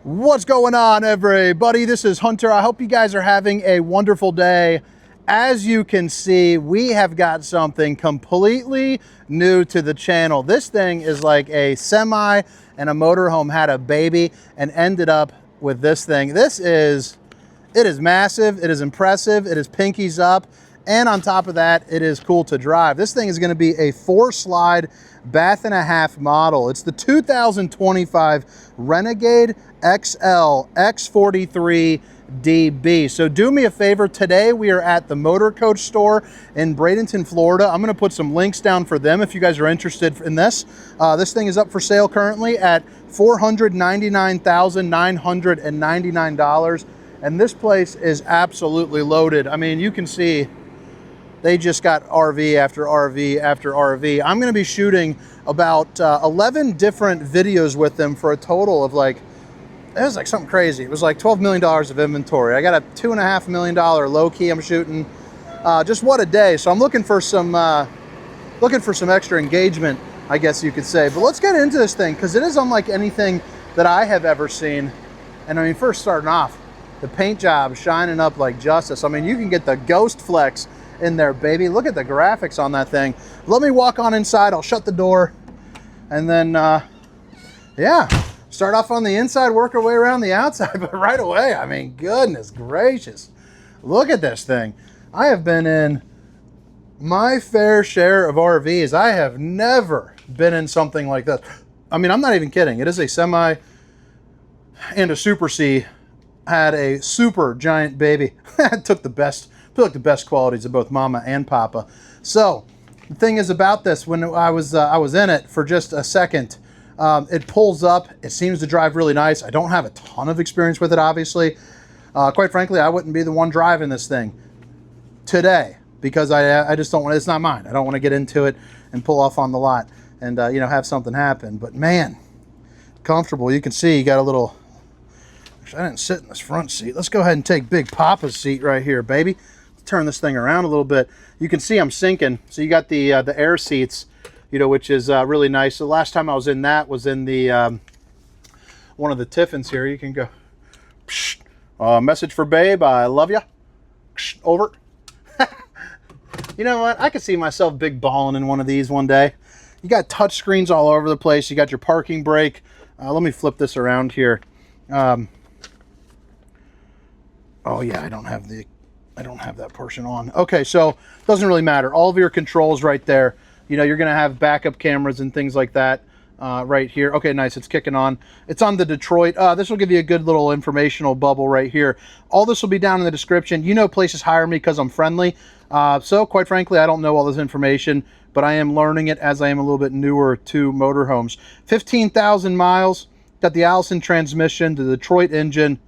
What's going on, everybody? This is Hunter. I hope you guys are having a wonderful day. As you can see, we have got something completely new to the channel. This thing is like a semi and a motorhome had a baby and ended up with this thing. It is massive, it is impressive, it is pinkies up, and on top of that, it is cool to drive. This thing is going to be a 4-slide bath and a half model. It's the 2025 Renegade XL X43DB. So do me a favor, today we are at the Motor Coach store in Bradenton, Florida. I'm going to put some links down for them if you guys are interested in this. This thing is up for sale currently at $499,999, and this place is absolutely loaded. I mean, you can see they just got RV after RV after RV. I'm going to be shooting about 11 different videos with them for a total of like, it was like something crazy. It was like $12 million of inventory. I got a $2.5 million low key I'm shooting. Just what a day. So I'm looking for some extra engagement, I guess you could say. But let's get into this thing because it is unlike anything that I have ever seen. And I mean, first starting off, the paint job shining up like justice. I mean, you can get the ghost flex in there, baby. Look at the graphics on that thing. Let me walk on inside. I'll shut the door and then yeah, start off on the inside, work our way around the outside. But right away, I mean, goodness gracious, look at this thing. I have been in my fair share of RVs. I have never been in something like this. I mean, I'm not even kidding. It is a semi and a Super C had a super giant baby. Took the best qualities of both mama and papa. So the thing is about this, when I was in it for just a second, it pulls up. It seems to drive really nice. I don't have a ton of experience with it, obviously. Quite frankly, I wouldn't be the one driving this thing today because I just don't want. It's not mine. I don't want to get into it and pull off on the lot and you know, have something happen. But man, comfortable. You can see you got a little. I didn't sit in this front seat. Let's go ahead and take Big Papa's seat right here, baby. Let's turn this thing around a little bit. You can see I'm sinking. So you got the air seats, you know, which is really nice. The last time I was in that was in the one of the Tiffins here. You can go, message for babe, I love you. Over. You know what? I could see myself big balling in one of these one day. You got touch screens all over the place. You got your parking brake. Let me flip this around here. Oh yeah, I don't have that portion on. Okay, so it doesn't really matter. All of your controls right there. You know, you're gonna have backup cameras and things like that right here. Okay, nice, it's kicking on. It's on the Detroit. This will give you a good little informational bubble right here. All this will be down in the description. You know, places hire me because I'm friendly. So quite frankly, I don't know all this information, but I am learning it as I am a little bit newer to motorhomes. 15,000 miles. Got the Allison transmission, the Detroit engine,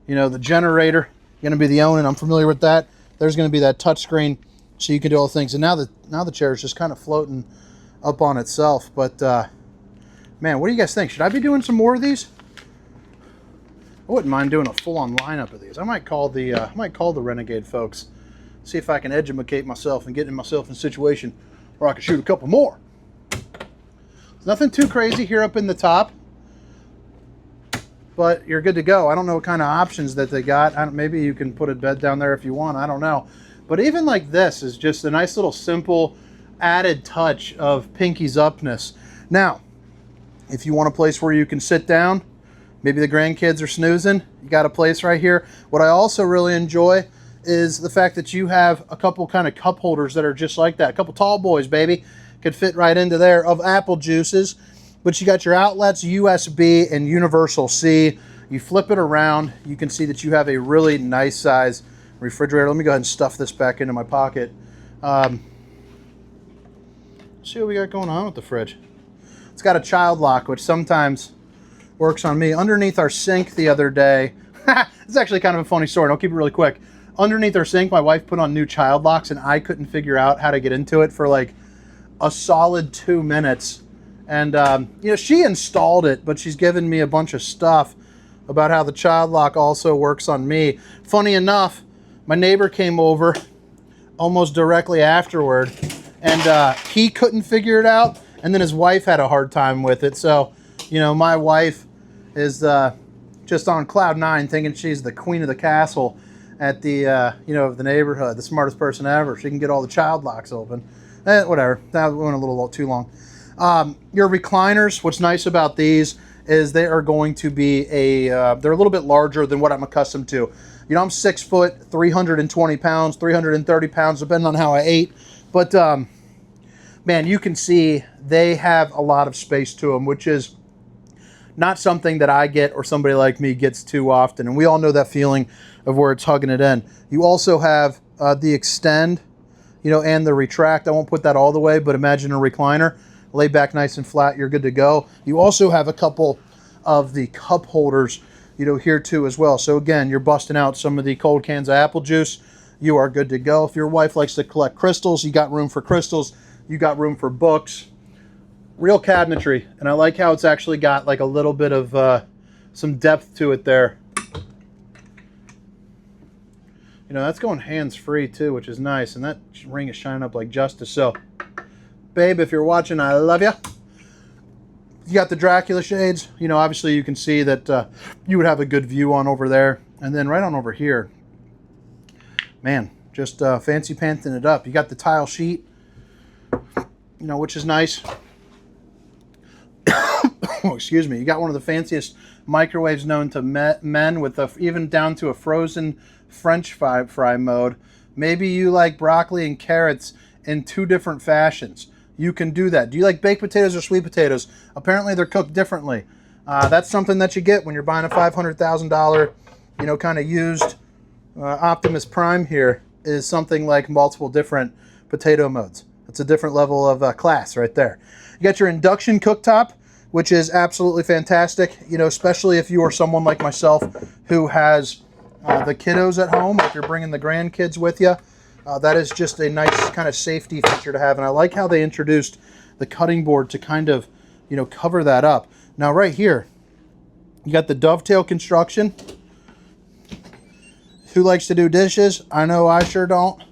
you know, the generator, going to be the Onan. I'm familiar with that. There's going to be that touch screen so you can do all the things. And now the chair is just kind of floating up on itself. But man, what do you guys think? Should I be doing some more of these? I wouldn't mind doing a full-on lineup of these. I might call the Renegade folks, see if I can educate myself and get myself in a situation where I can shoot a couple more. There's nothing too crazy here up in the top, but you're good to go. I don't know what kind of options that they got. Maybe you can put a bed down there if you want. I don't know. But even like this is just a nice little simple added touch of pinkies upness. Now, if you want a place where you can sit down, maybe the grandkids are snoozing, you got a place right here. What I also really enjoy is the fact that you have a couple kind of cup holders that are just like that. A couple tall boys, baby, could fit right into there of apple juices. But you got your outlets, USB and universal C. You flip it around, you can see that you have a really nice size refrigerator. Let me go ahead and stuff this back into my pocket. See what we got going on with the fridge. It's got a child lock, which sometimes works on me. Underneath our sink the other day, it's actually kind of a funny story, and I'll keep it really quick. Underneath our sink, my wife put on new child locks, and I couldn't figure out how to get into it for like a solid 2 minutes. And, you know, she installed it, but she's given me a bunch of stuff about how the child lock also works on me. Funny enough, my neighbor came over almost directly afterward, and he couldn't figure it out, and then his wife had a hard time with it. So, you know, my wife is just on cloud nine, thinking she's the queen of the castle at the, you know, of the neighborhood, the smartest person ever. She can get all the child locks open. Whatever, that went a little too long. Your recliners, what's nice about these is they are going to be they're a little bit larger than what I'm accustomed to. You know, I'm 6 foot, 320 pounds, 330 pounds, depending on how I ate. But, man, you can see they have a lot of space to them, which is not something that I get or somebody like me gets too often. And we all know that feeling of where it's hugging it in. You also have the extend, you know, and the retract. I won't put that all the way, but imagine a recliner. Lay back nice and flat, you're good to go. You also have a couple of the cup holders, you know, here too as well. So again, you're busting out some of the cold cans of apple juice. You are good to go. If your wife likes to collect crystals, you got room for crystals. You got room for books. Real cabinetry. And I like how it's actually got like a little bit of some depth to it there. You know, that's going hands-free too, which is nice. And that ring is shining up like justice. So, babe, if you're watching, I love you. You got the Dracula shades. You know, obviously you can see that you would have a good view on over there. And then right on over here, man, just fancy panting it up. You got the tile sheet, you know, which is nice. Oh, excuse me. You got one of the fanciest microwaves known to men with even down to a frozen French fry mode. Maybe you like broccoli and carrots in 2 different fashions. You can do that. Do you like baked potatoes or sweet potatoes? Apparently they're cooked differently. That's something that you get when you're buying a $500,000, you know, kind of used Optimus Prime here, is something like multiple different potato modes. It's a different level of class right there. You got your induction cooktop, which is absolutely fantastic, you know, especially if you are someone like myself who has the kiddos at home, if you're bringing the grandkids with you. That is just a nice kind of safety feature to have. And I like how they introduced the cutting board to kind of, you know, cover that up. Now right here, you got the dovetail construction. Who likes to do dishes? I know I sure don't.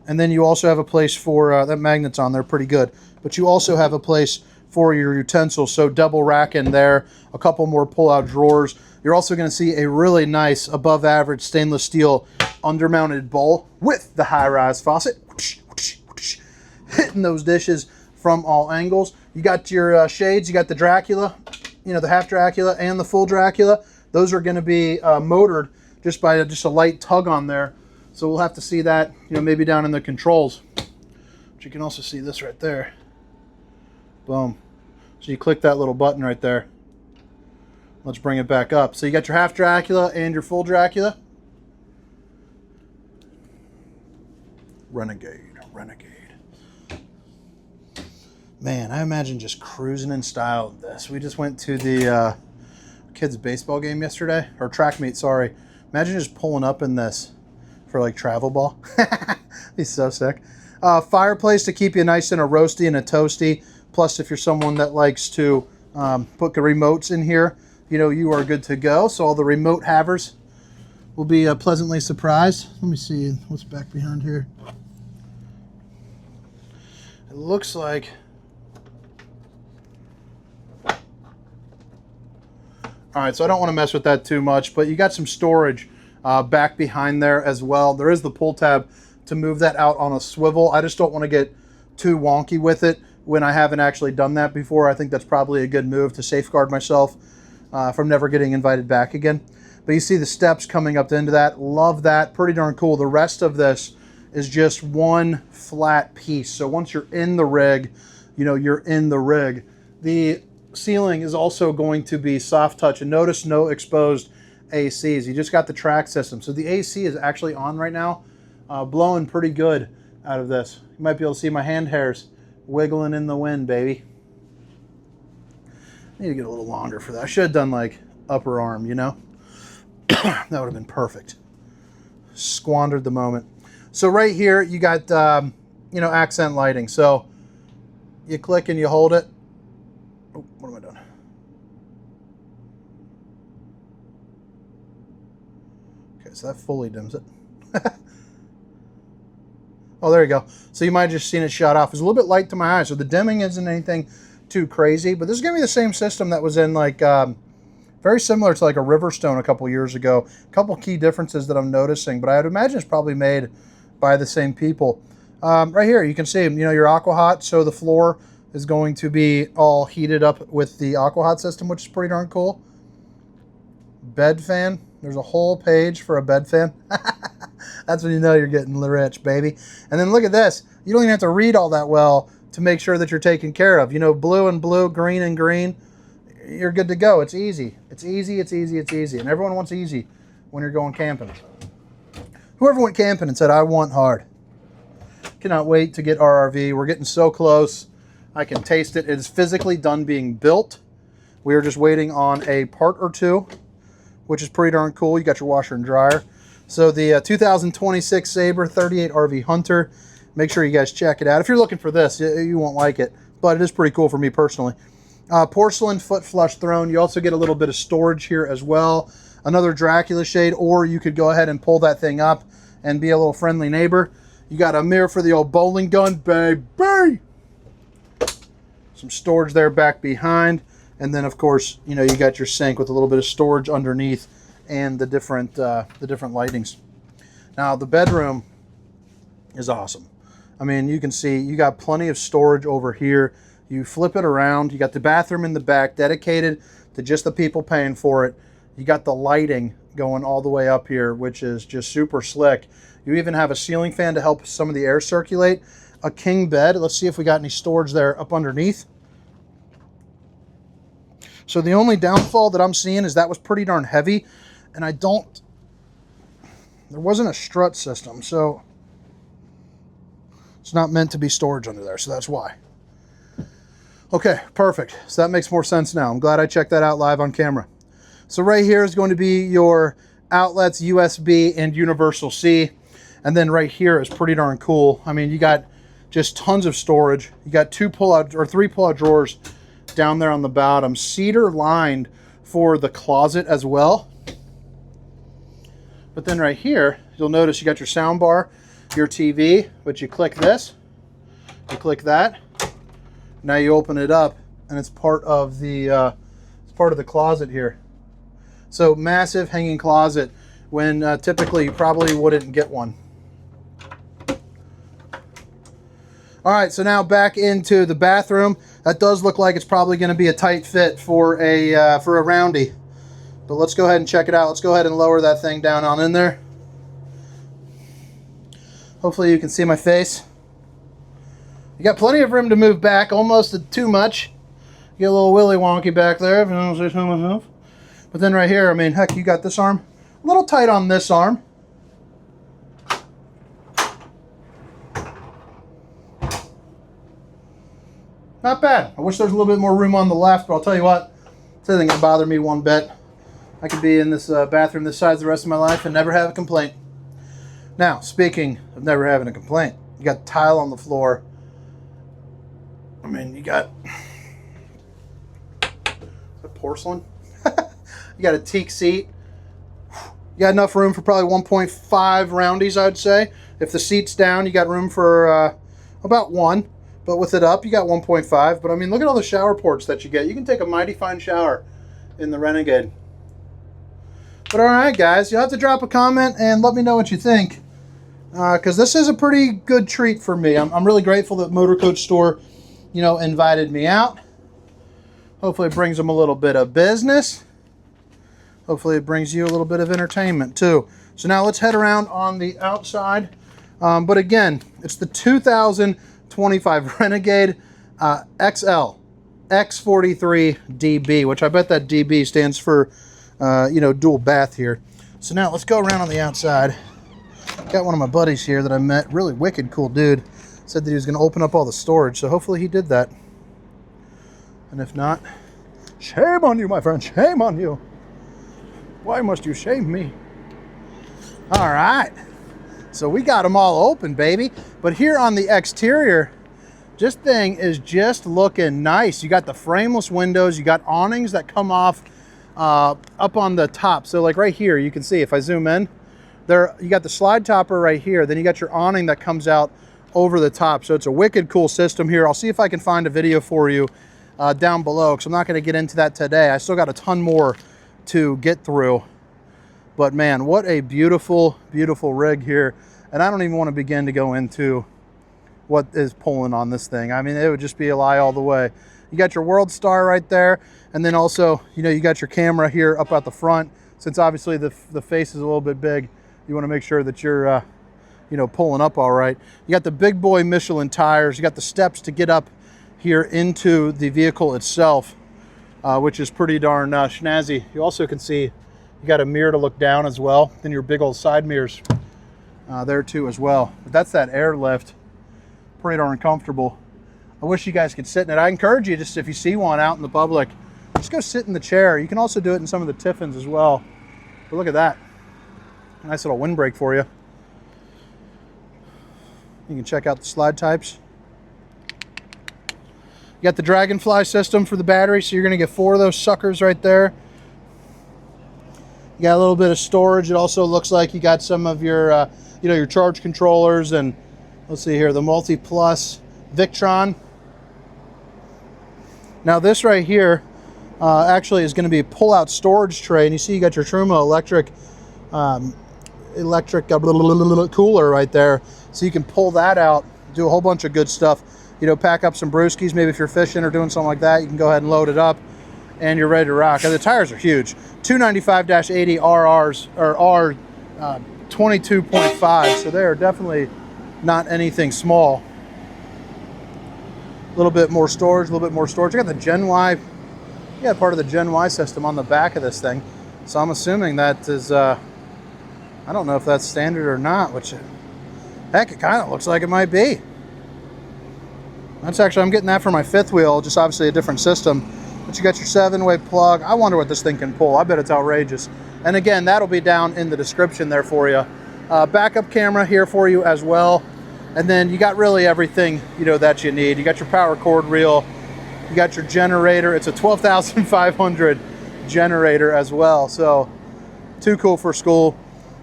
And then you also have a place for, that magnet's on there pretty good. But you also have a place for your utensils. So double rack in there, a couple more pull-out drawers. You're also going to see a really nice above average stainless steel undermounted bowl with the high-rise faucet, hitting those dishes from all angles. You got your shades, you got the Dracula, you know, the half Dracula and the full Dracula. Those are going to be motored just by just a light tug on there. So we'll have to see that, you know, maybe down in the controls. But you can also see this right there. Boom. So you click that little button right there. Let's bring it back up. So you got your half Dracula and your full Dracula. Renegade. Man, I imagine just cruising in style with this. We just went to the kids' baseball game yesterday, or track meet, sorry. Imagine just pulling up in this for like travel ball. He's so sick. Fireplace to keep you nice and a roasty and a toasty. Plus, if you're someone that likes to put the remotes in here, you know, you are good to go. So all the remote havers will be pleasantly surprised. Let me see what's back behind here. It looks like... All right, so I don't want to mess with that too much, but you got some storage back behind there as well. There is the pull tab to move that out on a swivel. I just don't want to get too wonky with it when I haven't actually done that before. I think that's probably a good move to safeguard myself from never getting invited back again. But you see the steps coming up into that. Love that. Pretty darn cool. The rest of this is just one flat piece. So once you're in the rig, you know, you're in the rig. The ceiling is also going to be soft touch, and notice no exposed ACs. You just got the track system. So the AC is actually on right now, blowing pretty good out of this. You might be able to see my hand hairs wiggling in the wind, baby. I need to get a little longer for that. I should have done like upper arm, you know? That would have been perfect. Squandered the moment. So right here, you got, you know, accent lighting. So you click and you hold it. Oh, what am I doing? Okay, so that fully dims it. Oh, there you go. So you might have just seen it shut off. It's a little bit light to my eyes, so the dimming isn't anything too crazy, but this is going to be the same system that was in like Very similar to like a Riverstone a couple years ago. A couple key differences that I'm noticing, but I'd imagine it's probably made by the same people. Right here, you can see, you know, your Aqua Hot, so the floor is going to be all heated up with the Aqua Hot system, which is pretty darn cool. Bed fan. There's a whole page for a bed fan. That's when you know you're getting rich, baby. And then look at this. You don't even have to read all that well to make sure that you're taken care of. You know, blue and blue, green and green. You're good to go. It's easy. It's easy, it's easy, it's easy. And everyone wants easy when you're going camping. Whoever went camping and said, I want hard. Cannot wait to get our RV. We're getting so close. I can taste it. It is physically done being built. We are just waiting on a part or two, which is pretty darn cool. You got your washer and dryer. So the 2026 Sabre 38 RV Hunter. Make sure you guys check it out. If you're looking for this, you won't like it, but it is pretty cool for me personally. Porcelain foot flush throne. You also get a little bit of storage here as well. Another Dracula shade, or you could go ahead and pull that thing up and be a little friendly neighbor. You got a mirror for the old bowling gun, baby. Some storage there back behind. And then, of course, you know, you got your sink with a little bit of storage underneath and the different lightings. Now, the bedroom is awesome. I mean, you can see you got plenty of storage over here. You flip it around. You got the bathroom in the back dedicated to just the people paying for it. You got the lighting going all the way up here, which is just super slick. You even have a ceiling fan to help some of the air circulate. A king bed. Let's see if we got any storage there up underneath. So the only downfall that I'm seeing is that was pretty darn heavy, and there wasn't a strut system, so it's not meant to be storage under there, so that's why. Okay, perfect. So that makes more sense now. I'm glad I checked that out live on camera. So right here is going to be your outlets, USB and universal C. And then right here is pretty darn cool. I mean, you got just tons of storage. You got three pull-out drawers down there on the bottom, cedar lined for the closet as well. But then right here, you'll notice you got your sound bar, your TV, but you click this, you click that. Now you open it up, and it's part of the closet here. So massive hanging closet when typically you probably wouldn't get one. All right, so now back into the bathroom. That does look like it's probably going to be a tight fit for a roundy. But let's go ahead and check it out. Let's go ahead and lower that thing down on in there. Hopefully you can see my face. You got plenty of room to move back, almost too much. You get a little willy wonky back there, if you don't say so myself. But then right here, I mean, heck, you got this arm. A little tight on this arm. Not bad. I wish there was a little bit more room on the left, but I'll tell you what, this isn't going to bother me one bit. I could be in this bathroom this size the rest of my life and never have a complaint. Now, speaking of never having a complaint, you got tile on the floor. I mean, you got... Is that porcelain? You got a teak seat. You got enough room for probably 1.5 roundies, I'd say. If the seat's down, you got room for about 1. But with it up, you got 1.5. But I mean, look at all the shower ports that you get. You can take a mighty fine shower in the Renegade. But all right, guys, you'll have to drop a comment and let me know what you think. Because this is a pretty good treat for me. I'm really grateful that Motor Coach Store, you know, invited me out. Hopefully it brings them a little bit of business. Hopefully it brings you a little bit of entertainment too. So now let's head around on the outside. But again, it's the 2025 Renegade XL X43DB, which I bet that DB stands for, you know, dual bath here. So now let's go around on the outside. Got one of my buddies here that I met, really wicked cool dude. Said that he was going to open up all the storage, so hopefully he did that. And if not, shame on you, my friend, shame on you. Why must you shame me? All right, so we got them all open, baby. But here on the exterior, this thing is just looking nice. You got the frameless windows, you got awnings that come off up on the top. So like right here, you can see if I zoom in, there you got the slide topper right here. Then you got your awning that comes out over the top. So it's a wicked cool system here. I'll see if I can find a video for you down below, because I'm not going to get into that today. I still got a ton more to get through. But man, what a beautiful, beautiful rig here. And I don't even want to begin to go into what is pulling on this thing. I mean, it would just be a lie all the way. You got your World Star right there. And then also, you know, you got your camera here up at the front. Since obviously the face is a little bit big, you want to make sure that you're, you know, pulling up all right. You got the big boy Michelin tires. You got the steps to get up here into the vehicle itself, which is pretty darn snazzy. You also can see you got a mirror to look down as well. Then your big old side mirrors there too as well. But that's that airlift. Pretty darn comfortable. I wish you guys could sit in it. I encourage you, just if you see one out in the public, just go sit in the chair. You can also do it in some of the Tiffins as well. But look at that. Nice little windbreak for you. You can check out the slide types. You got the Dragonfly system for the battery, so you're going to get 4 of those suckers right there. You got a little bit of storage. It also looks like you got some of your, you know, your charge controllers, and let's see here, the Multi Plus Victron. Now this right here actually is going to be a pull-out storage tray, and you see you got your Truma electric cooler right there, so you can pull that out, do a whole bunch of good stuff. You know, pack up some brewskis, maybe if you're fishing or doing something like that, you can go ahead and load it up, and you're ready to rock. And the tires are huge, 295-80 RRs or R 22.5, so they are definitely not anything small. A little bit more storage, a little bit more storage. I got the Gen Y, you got part of the Gen Y system on the back of this thing, so I'm assuming that is, I don't know if that's standard or not, which, heck, it kind of looks like it might be. That's actually, I'm getting that for my 5th wheel, just obviously a different system. But you got your 7-way plug. I wonder what this thing can pull. I bet it's outrageous. And again, that'll be down in the description there for you. Backup camera here for you as well. And then you got really everything, you know, that you need. You got your power cord reel. You got your generator. It's a 12,500 generator as well. So too cool for school.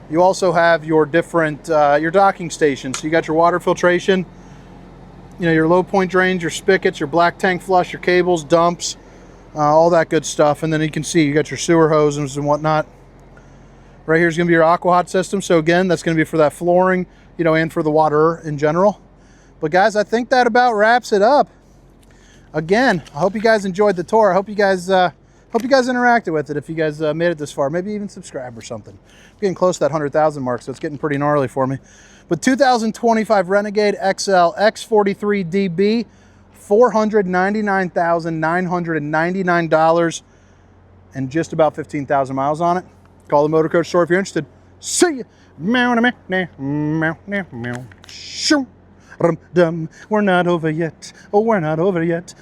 You also have your different, your docking stations. So you got your water filtration, you know, your low point drains, your spigots, your black tank flush, your cables, dumps, all that good stuff. And then you can see you got your sewer hoses and whatnot. Right here is going to be your aqua-hot system. So again, that's going to be for that flooring, you know, and for the water in general. But guys, I think that about wraps it up. Again, I hope you guys enjoyed the tour. I hope you guys interacted with it. If you guys made it this far, maybe even subscribe or something. I'm getting close to that 100,000 mark, so it's getting pretty gnarly for me. But 2025 Renegade XL X43DB, $499,999 and just about 15,000 miles on it. Call the Motor Coach store if you're interested. See ya. We're not over yet. Oh, we're not over yet.